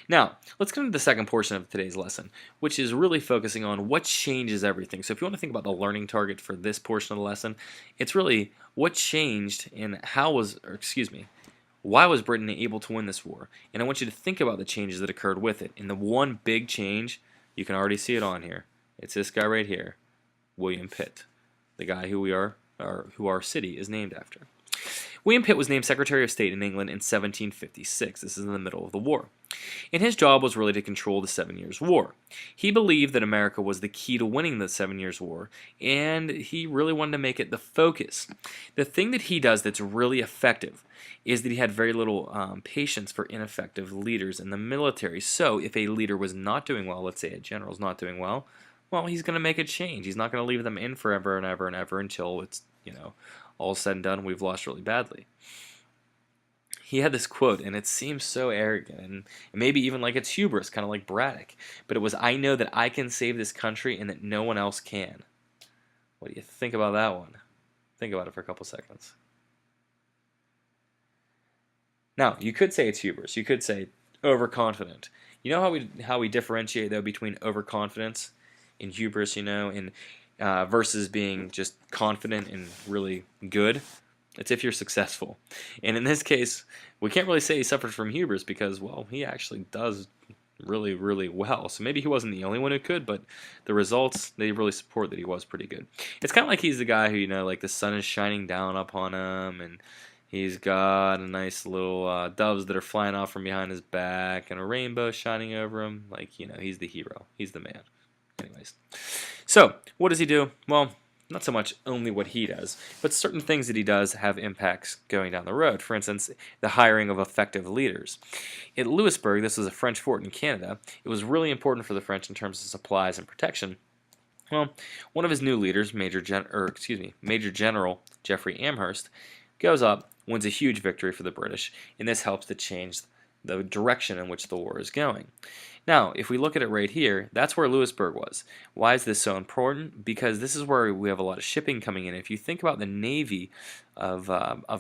Now, let's get into the second portion of today's lesson, which is really focusing on what changes everything. So if you want to think about the learning target for this portion of the lesson, it's really what changed and why was Britain able to win this war? And I want you to think about the changes that occurred with it. And the one big change, you can already see it on here. It's this guy right here, William Pitt, the guy who who our city is named after. William Pitt was named Secretary of State in England in 1756. This is in the middle of the war. And his job was really to control the 7 Years' War. He believed that America was the key to winning the 7 Years' War, and he really wanted to make it the focus. The thing that he does that's really effective is that he had very little patience for ineffective leaders in the military. So if a leader was not doing well, let's say a general's not doing well, he's going to make a change. He's not going to leave them in forever and ever and ever until it's, all said and done, we've lost really badly. He had this quote, and it seems so arrogant, and maybe even like it's hubris, kind of like Braddock. But it was, "I know that I can save this country and that no one else can." What do you think about that one? Think about it for a couple seconds. Now, you could say it's hubris. You could say overconfident. You know how we differentiate, though, between overconfidence and hubris, and versus being just confident and really good? It's if you're successful. And in this case, we can't really say he suffered from hubris because, he actually does really, really well. So maybe he wasn't the only one who could, but the results, they really support that he was pretty good. It's kind of like he's the guy who, like the sun is shining down upon him, and he's got a nice little doves that are flying off from behind his back, and a rainbow shining over him. Like, he's the hero. He's the man. Anyways. So, what does he do? Well, not so much only what he does, but certain things that he does have impacts going down the road. For instance, the hiring of effective leaders. At Louisbourg, this was a French fort in Canada, it was really important for the French in terms of supplies and protection. Well, one of his new leaders, Major General Geoffrey Amherst, goes up, wins a huge victory for the British, and this helps to change the direction in which the war is going. Now, if we look at it right here, that's where Louisbourg was. Why is this so important? Because this is where we have a lot of shipping coming in. If you think about the navy of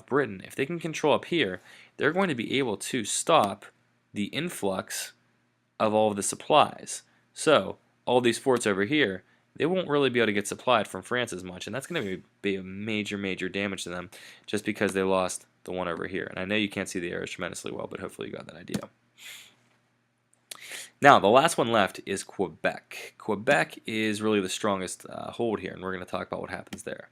Britain, if they can control up here, they're going to be able to stop the influx of all of the supplies. So, all these forts over here, they won't really be able to get supplied from France as much, and that's going to be a major, major damage to them just because they lost the one over here. And I know you can't see the arrows tremendously well, but hopefully you got that idea. Now, the last one left is Quebec. Quebec is really the strongest hold here, and we're going to talk about what happens there.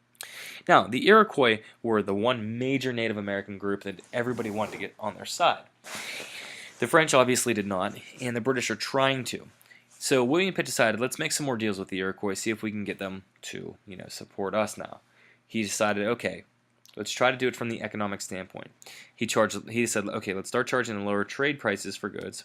Now, the Iroquois were the one major Native American group that everybody wanted to get on their side. The French obviously did not, and the British are trying to. So William Pitt decided, let's make some more deals with the Iroquois, see if we can get them to, support us now. He decided, okay, let's try to do it from the economic standpoint. He said, okay, let's start charging the lower trade prices for goods.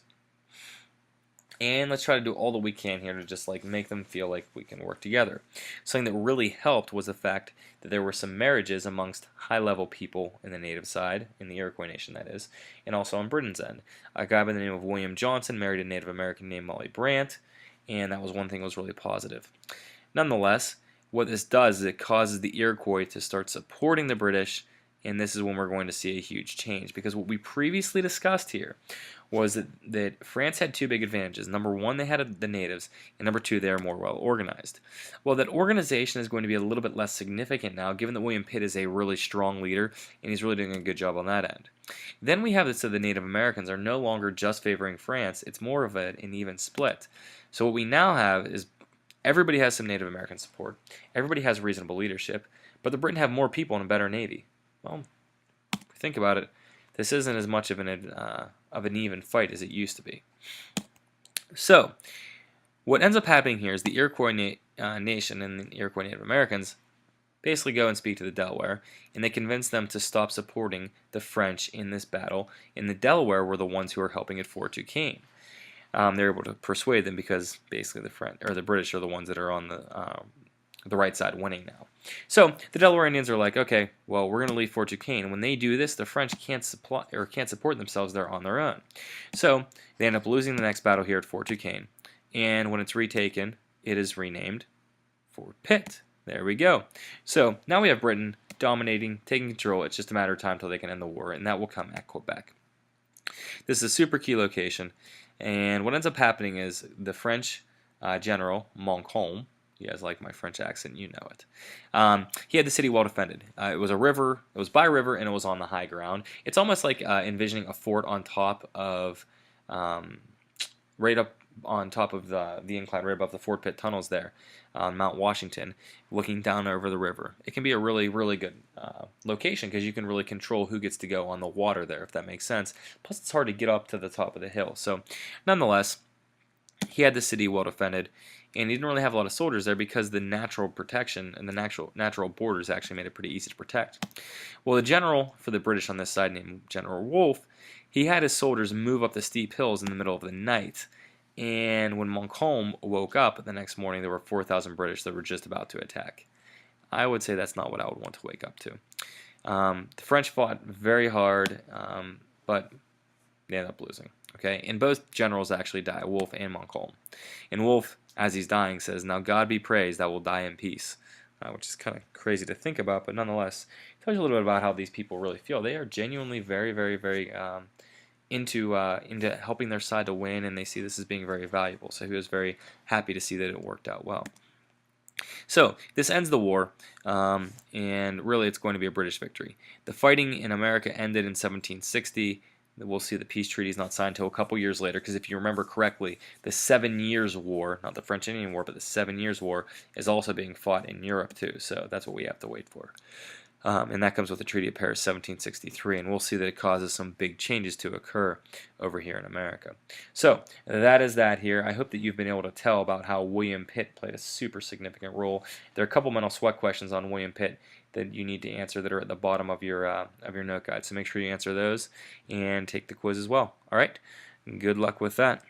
And let's try to do all that we can here to just make them feel like we can work together. Something that really helped was the fact that there were some marriages amongst high-level people in the native side, in the Iroquois nation that is, and also on Britain's end. A guy by the name of William Johnson married a Native American named Molly Brant, and that was one thing that was really positive. Nonetheless, what this does is it causes the Iroquois to start supporting the British, and this is when we're going to see a huge change, because what we previously discussed here was that France had two big advantages. Number one, they had the natives, and number two, they are more well organized. Well, that organization is going to be a little bit less significant now, given that William Pitt is a really strong leader, and he's really doing a good job on that end. Then we have this, so the Native Americans are no longer just favoring France, it's more of an even split. So what we now have is everybody has some Native American support, everybody has reasonable leadership, but the Britain have more people and a better navy. Well, if you think about it, this isn't as much of an even fight as it used to be. So, what ends up happening here is the Iroquois nation and the Iroquois Native Americans basically go and speak to the Delaware, and they convince them to stop supporting the French in this battle, and the Delaware were the ones who were helping at Fort Duquesne. They're able to persuade them because basically the British are the ones that are on the right side winning now. So the Delaware Indians are like, okay, well, we're going to leave Fort Duquesne. When they do this, the French can't support themselves. They're on their own. So they end up losing the next battle here at Fort Duquesne. And when it's retaken, it is renamed Fort Pitt. There we go. So now we have Britain dominating, taking control. It's just a matter of time until they can end the war, and that will come at Quebec. This is a super key location, and what ends up happening is the French general Montcalm. You guys like my French accent, you know it. He had the city well defended. It was a river, it was by a river, and it was on the high ground. It's almost like envisioning a fort on top of, right up on top of the incline, right above the Fort Pitt tunnels there on Mount Washington, looking down over the river. It can be a really, really good location because you can really control who gets to go on the water there, if that makes sense. Plus, it's hard to get up to the top of the hill. So, nonetheless, he had the city well defended, and he didn't really have a lot of soldiers there because the natural protection and the natural borders actually made it pretty easy to protect. Well, the general for the British on this side, named General Wolfe, he had his soldiers move up the steep hills in the middle of the night. And when Montcalm woke up the next morning, there were 4,000 British that were just about to attack. I would say that's not what I would want to wake up to. The French fought very hard, but they ended up losing. Okay, and both generals actually die, Wolfe and Montcalm. And Wolfe, as he's dying, says, "Now God be praised, I will die in peace," which is kind of crazy to think about, but nonetheless, it tells you a little bit about how these people really feel. They are genuinely very, very, very into helping their side to win, and they see this as being very valuable. So he was very happy to see that it worked out well. So this ends the war, and really it's going to be a British victory. The fighting in America ended in 1760. We'll see the peace treaty is not signed until a couple years later, because if you remember correctly, the 7 Years' War, not the French-Indian War, but the 7 Years' War, is also being fought in Europe too. So that's what we have to wait for. And that comes with the Treaty of Paris 1763, and we'll see that it causes some big changes to occur over here in America. So that is that here. I hope that you've been able to tell about how William Pitt played a super significant role. There are a couple mental sweat questions on William Pitt that you need to answer that are at the bottom of your note guide. So make sure you answer those and take the quiz as well. All right, good luck with that.